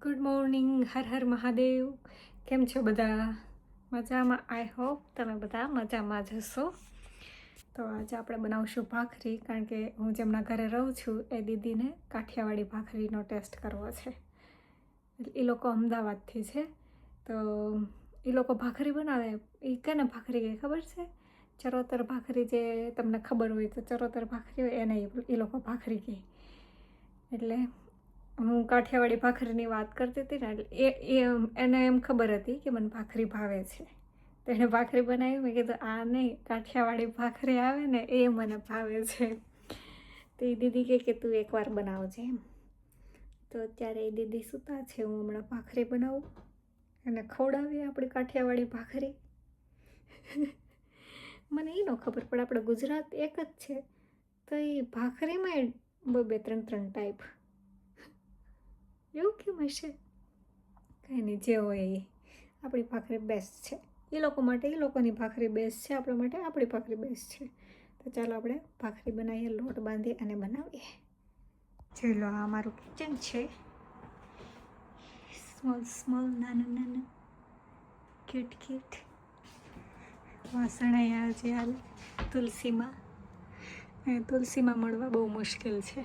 Good morning. હર હર મહાદેવ. કેમ છો બધા? મજામાં? આઈ હોપ તમે બધા મજામાં જ હશો. તો આજે આપણે બનાવશું ભાખરી, કારણ કે હું જેમના ઘરે રહું છું એ દીદીને કાઠિયાવાડી ભાખરીનો ટેસ્ટ કરવો છે. એ લોકો અમદાવાદથી છે, તો એ લોકો ભાખરી બનાવે. એ કેને ભાખરી કહે ખબર છે? ચરોતર ભાખરી, જે તમને ખબર હોય તો ચરોતર ભાખરી હોય એને એ લોકો ભાખરી કહે. એટલે હું કાઠિયાવાડી ભાખરીની વાત કરતી હતી ને, એટલે એને એમ ખબર હતી કે મને ભાખરી ભાવે છે, તો એને ભાખરી બનાવી. મેં કીધું આ નહીં, કાઠિયાવાડી ભાખરી આવે ને એ મને ભાવે છે. તો એ દીદી કે તું એકવાર બનાવજે એમ. તો અત્યારે એ દીદી સૂતા છે, હું હમણાં ભાખરી બનાવું અને ખવડાવીએ આપણી કાઠિયાવાડી ભાખરી. મને એ ન ખબર પડે, આપણે ગુજરાત એક જ છે તો એ ભાખરીમાં બે ત્રણ ટાઈપ, એવું કેમ હશે? કંઈ નહીં, જે હોય એ. આપણી ભાખરી બેસ્ટ છે. એ લોકો માટે એ લોકોની ભાખરી બેસ્ટ છે, આપણા માટે આપણી ભાખરી બેસ્ટ છે. તો ચાલો આપણે ભાખરી બનાવીએ, લોટ બાંધીએ અને બનાવીએ. જોઈ લો, આ મારું કિચન છે. સ્મોલ નાનું ક્યુટ. વાસણ અહીંયા છે હાલ તુલસીમાં મળવા બહુ મુશ્કેલ છે,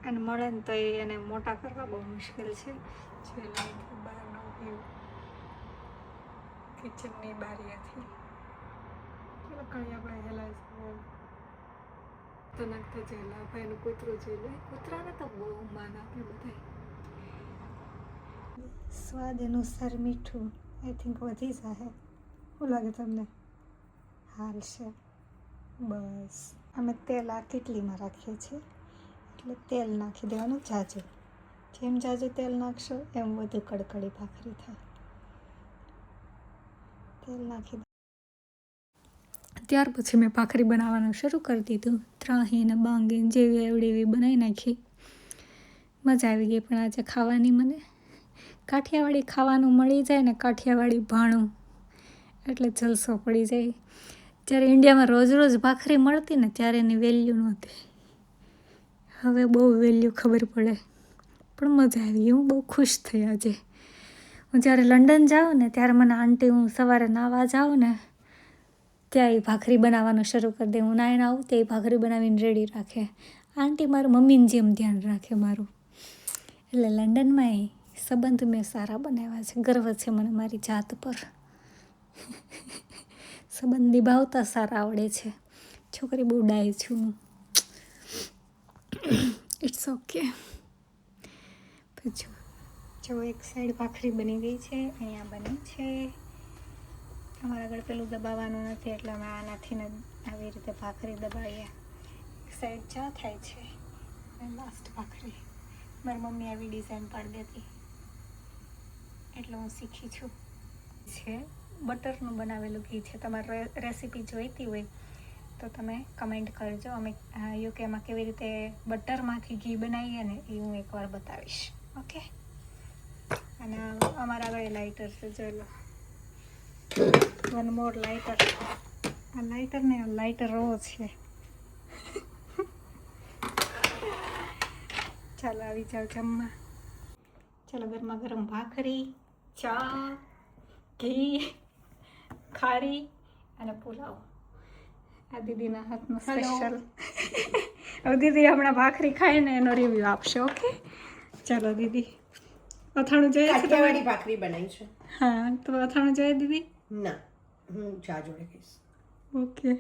અને મળે ને તો એને મોટા કરવા બહુ મુશ્કેલ છે. જોઈ લો, બહારનો વ્યૂ કિચનની બારીએથી. ચાલો કઈ આપણે હેલા તો નાખતા જેલા ભાઈનું કૂતરું જોઈ લે. કૂતરાને તો બહુ માન આપે બધા. સ્વાદ અનુસાર મીઠું આઈ થિંક વધી જાય. શું લાગે તમને? હાલશે બસ. અમે તેલ આ કેટલીમાં રાખીએ છીએ, એટલે તેલ નાખી દેવાનું જાજુ. જેમ જાજુ તેલ નાખશો એમ વધુ કડકડી ભાખરી થાય. તેલ નાખી ત્યાર પછી મેં ભાખરી બનાવવાનું શરૂ કરી દીધું. ત્રાહીને બાંગીને જેવી એવડી એવી બનાવી નાખી. મજા આવી ગઈ. પણ આજે ખાવાની મને કાઠિયાવાડી ખાવાનું મળી જાય ને, કાઠિયાવાડી ભાણું, એટલે જલસો પડી જાય. જ્યારે ઇન્ડિયામાં રોજ ભાખરી મળતી ને ત્યારે એની વેલ્યુ નહોતી. હવે બહુ વેલ્યુ ખબર પડે. પણ મજા આવી. હું બહુ ખુશ થઈ આજે. હું જ્યારે લંડન જાઉં ને ત્યારે મને આંટી, હું સવારે નાહવા જાઉં ને ત્યાં એ ભાખરી બનાવવાનું શરૂ કરી દે. હું નાહીને આવું ત્યાં એ ભાખરી બનાવીને રેડી રાખે. આંટી મારું મમ્મીને જેમ ધ્યાન રાખે મારું. એટલે લંડનમાં એ સંબંધ મેં સારા બનાવ્યા છે. ગર્વ છે મને મારી જાત પર. સંબંધ નિભાવતા સારા આવડે છે. છોકરી બહુ ડાય છું હું. It's okay. પછી જો એક સાઈડ ભાખરી બની ગઈ છે, અહીંયા બની છે. અમારા આગળ પેલું દબાવવાનું નથી, એટલે અમે આનાથી ને આવી રીતે ભાખરી દબાવીએ. એક સાઈડ ચા થાય છે અને લાસ્ટ ભાખરી. મારી મમ્મી આવી ડિઝાઇન પાડી દેતી, એટલે હું શીખી છું. છે બટરનું બનાવેલું ઘી છે. તમારે રેસીપી જોઈતી હોય તો તમે કમેન્ટ કરજો. અમે યુકેમાં કેવી રીતે બટરમાંથી ઘી બનાવીએ ને એ હું એકવાર બતાવીશ. ઓકે. અને અમારા આગળ લાઇટર છે, જોઈ લો. One more lighter. આ લાઇટર ને લાઇટર રો છે. ચાલો આવી જાઓ જમવા. ચાલો, ગરમા ગરમ ભાખરી, ચા, ઘી, ખારી અને પુલાવ. આ દીદીના હાથનો સ્પેશિયલ. હવે દીદી હમણાં ભાખરી ખાઈને એનો રિવ્યુ આપશે. ઓકે. ચાલો દીદી. અથાણું જોઈએ છે? કાઠિયાવાડી ભાખરી બનાવી છે. હા, તો અથાણું જોઈએ દીદી? ના, હું ચા જોડે ખાઈશ. ઓકે.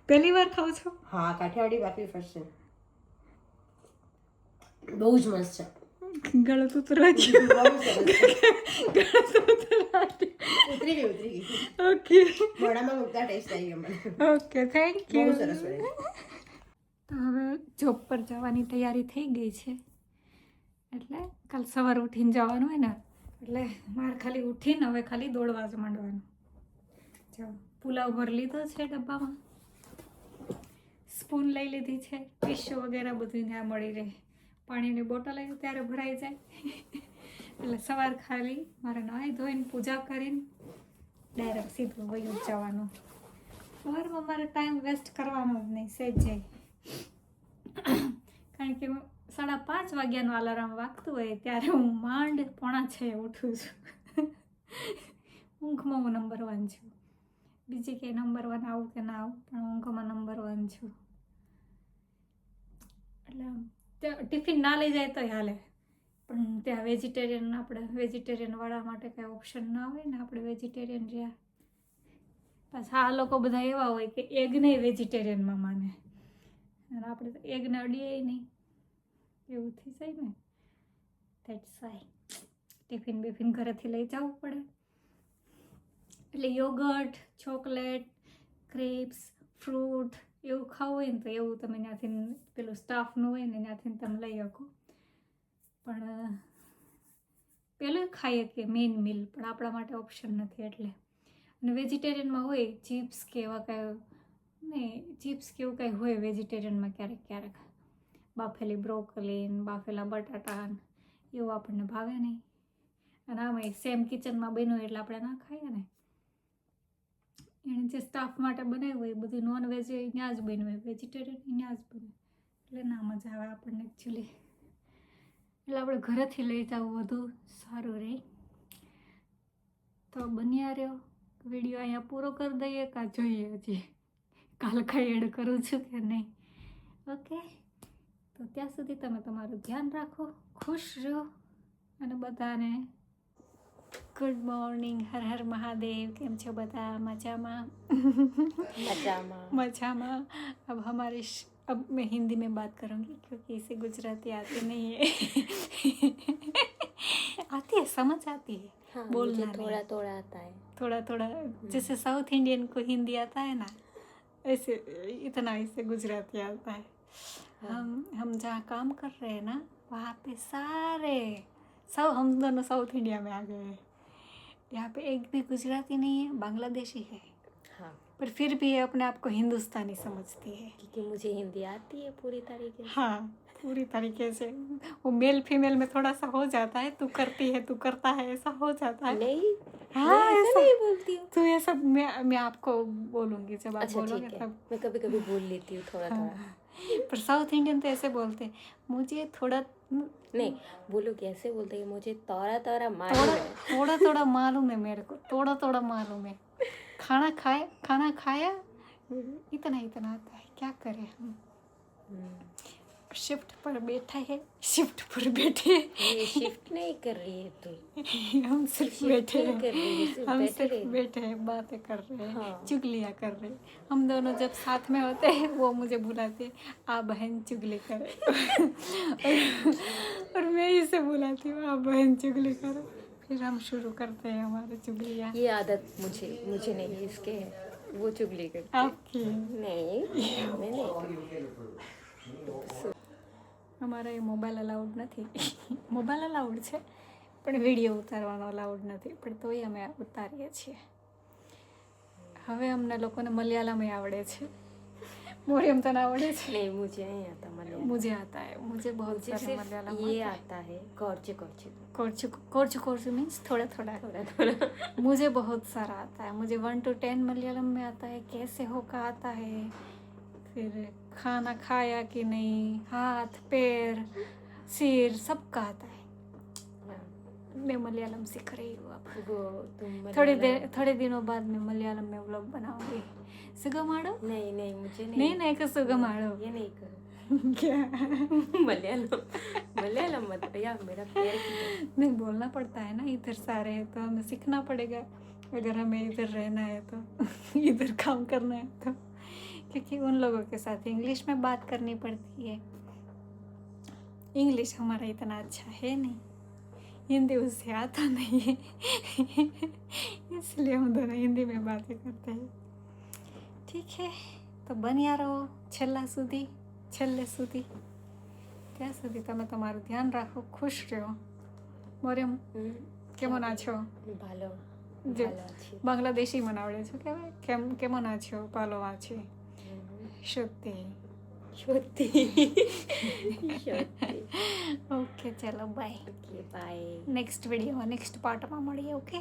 પહેલી વાર ખાવ છો? હા, કાઠિયાવાડી ભાખરી ફર્સ્ટ છે. બહુ જ મસ્ત છે. ગળું ઉતરવા ગયું. ઉતરી ગઈ. ઓકે. મોઢામાં મૂકતા ટેસ્ટ આવી ગયો મને. Okay, thank you. બહુ સરસ બને. તો હવે જોબ પર જવાની તૈયારી થઈ ગઈ છે, એટલે કાલ સવારે ઉઠીને જવાનું હોય ને, એટલે મારે ખાલી ઉઠીને હવે ખાલી દોડવા જ માંડવાનું. જો પુલાવ ભરી લીધો છે ડબ્બામાં, સ્પૂન લઈ લીધી છે, ટીશ્યુ વગેરે બધું ત્યાં મળી રહે. પાણીની બોટલ આવી ત્યારે ભરાઈ જાય. એટલે સવાર ખાલી મારે નાહી ધોઈને પૂજા કરીને ડાયરેક્ટ સીધું વયું જવાનું. સવારમાં મારે ટાઈમ વેસ્ટ કરવાનો જ નહીં, સહેજ જાય. કારણ કે 5:30 વાગ્યાનું અલાર્મ વાગતું હોય ત્યારે હું માંડ 5:45 ઉઠું છું. ઊંઘમાં હું નંબર 1 છું. બીજી કે નંબર 1 આવું કે ના આવું, પણ ઊંઘમાં નંબર 1 છું. એટલે ટિફિન ના લઈ જાય તોય હાલે, પણ ત્યાં વેજીટેરિયનવાળા માટે કાંઈ ઓપ્શન ના હોય ને, આપણે વેજીટેરિયન રહ્યા. પાછા આ લોકો બધા એવા હોય કે એગને વેજીટેરિયનમાં માને, અને આપણે તો એગને અડીએ નહીં, એવું થઈ જાય ને. દેટ્સ વાય ટિફિન બિફિન ઘરેથી લઈ જવું પડે. એટલે યોગર્ટ, ચોકલેટ, ક્રેપ્સ, ફ્રૂટ એવું ખાવું હોય ને તો એવું તમે ત્યાંથી પેલું સ્ટાફનું હોય ને ત્યાંથી તમે લઈ શકો. પણ પેલું ખાઈએ કે મેઇન મિલ, પણ આપણા માટે ઓપ્શન નથી. એટલે અને વેજીટેરિયનમાં હોય ચિપ્સ કે એવા કાંઈ ને, ચિપ્સ કે એવું કાંઈ હોય વેજીટેરિયનમાં ક્યારેક ક્યારેક, બાફેલી બ્રોકલી, બાફેલા બટાટા એવું આપણને ભાવે નહીં. અને આમાં સેમ કિચનમાં બન્યું એટલે આપણે ના ખાઈએ ને. એણે જે સ્ટાફ માટે બનાવ્યું હોય એ બધું નોનવેજ ત્યાં જ બન્યું હોય, વેજીટેરિયન ત્યાં જ બન્યું, એટલે ના મજા આવે આપણને એકચ્યુઅલી. એટલે આપણે ઘરેથી લઈ જવું વધુ સારું રહે. તો બન્યા રહ્યો. વિડીયો અહીંયા પૂરો કરી દઈએ કાં જોઈએ હજી કાલ કાંઈ એડ કરું છું કે નહીં. ઓકે, તો ત્યાં સુધી તમે તમારું ધ્યાન રાખો, ખુશ રહો, અને બધાને ગુડ મોર્નિંગ. હર હર મહાદેવ. કેમ છો બધા? મજામાં? मजामा. अब मैं हिंदी में बात करूँगी क्योंकि इसे गुजराती आती नहीं है. आती है, समझ आती है. हाँ, बोलना मुझे थोड़ा थोड़ा आता है. थोड़ा थोड़ा जैसे साउथ इंडियन को हिंदी आता है ना, ऐसे इतना इसे गुजराती आता है. हम जहाँ काम कर रहे हैं ना, वहाँ पे सब हम दोनों साउथ इंडिया में आ गए हैं. यहाँ पे एक भी गुजराती नहीं है, बांग्लादेशी है, हाँ, पर फिर भी ये अपने आप को हिंदुस्तानी समझती है. क्योंकि मुझे हिंदी आती है पूरी तरीके से. हाँ, पूरी तरीके से. वो मेल फीमेल में थोड़ा सा हो जाता है, तू करती है, तू करता है, ऐसा हो जाता है. नहीं, हाँ, मैं ऐसा ऐसा नहीं बोलती हूँ. तो ये सब मैं आपको बोलूँगी जब आप अच्छा बोलोगे ठीक है, तब. मैं कभी कभी बोल लेती हूँ थोड़ा थोड़ा. पर साउथ इंडियन तो ऐसे बोलते हैं, मुझे थोड़ा नहीं, बोलो कैसे बोलते हैं, मुझे तोड़ा तोड़ा मालूम है. थोड़ा थोड़ा मालूम है मेरे को, थोड़ा थोड़ा मालूम है. खाना खाया इतना इतना आता है, क्या करें हम. शिफ्ट पर बैठा है, शिफ्ट पर बैठे ये शिफ्ट नहीं कर रही है तू. हम सिर्फ शिफ्ट बैठे नहीं कर रही है, सिर्फ हम बैठे सिर्फ रहे. बैठे हैं, बातें कर रहे हैं, हाँ. चुगलियाँ कर रहे हैं. हम दोनों जब साथ में होते हैं वो मुझे बुलाते हैं, आ बहन चुगली करे. और मैं इसे बुलाती हूँ, आ बहन चुगली करो. फिर हम शुरू करते हैं हमारे चुगलियाँ. ये आदत मुझे नहीं है, इसके है. वो चुगली करती है. आपकी नहीं, मैं नहीं करती. અમારે મોબાઈલ અલાઉડ નથી. મોબાઈલ અલાઉડ છે પણ વિડીયો ઉતારવાનો અલાઉડ નથી, પણ તોય અમે ઉતારીએ છીએ. હવે અમને લોકોને મલયાલમ આવડે છે, મોરિયમ તને આવડે છે? नहीं, मुझे नहीं आता मलयालम. मुझे आता है, मुझे बहुत मुझे सारे सिर्फ मलयालम ये आता आता है, कोर्चे कोर्चे. है. कोर्चु कोर्चु मीन्स थोड़ा थोड़ा. थोड़ा थोड़ा. मुझे बहुत सारा आता है. मुझे 1 to 10 मलयालम में आता है, कैसे हो का आता है, फिर खाना खाया कि नहीं, हाथ पैर सिर सबका आता है. मैं मलयालम सीख रही हूँ अब. वो तुम थोड़े दिनों बाद मैं मलयालम में व्लॉग बनाऊंगी. सुगमाड़ो? नहीं नहीं, मुझे नहीं का सुगमाड़ो. ये नहीं करो. क्या? मलयालम मत यार, मेरा पैर नहीं, बोलना पड़ता है ना, इधर सारे हैं तो हमें सीखना पड़ेगा. अगर हमें इधर रहना है तो इधर काम करना है तो, क्योंकि उन लोगों के साथ इंग्लिश में बात करनी पड़ती है. इंग्लिश हमारा इतना अच्छा है नहीं, हिंदी उससे आता नहीं है. इसलिए हम दोनों हिंदी में बातें करते हैं. ठीक है, તો બન્યા રહો છેલ્લે સુધી. ત્યાં સુધી તમે તમારું ध्यान રાખો, ખુશ રહો. મોરિયમ કેમન છો? ভালো যে ভালো আছি. বাংলাদেশি মনে છો કહેવાય, કેમন છો? ভালো আছি. সত্যি সত্যি. ઓકે, ચલો બાય. Okay bye. નેક્સ્ટ વિડીયોમાં નેક્સ્ટ પાર્ટમાં મળીએ. ઓકે.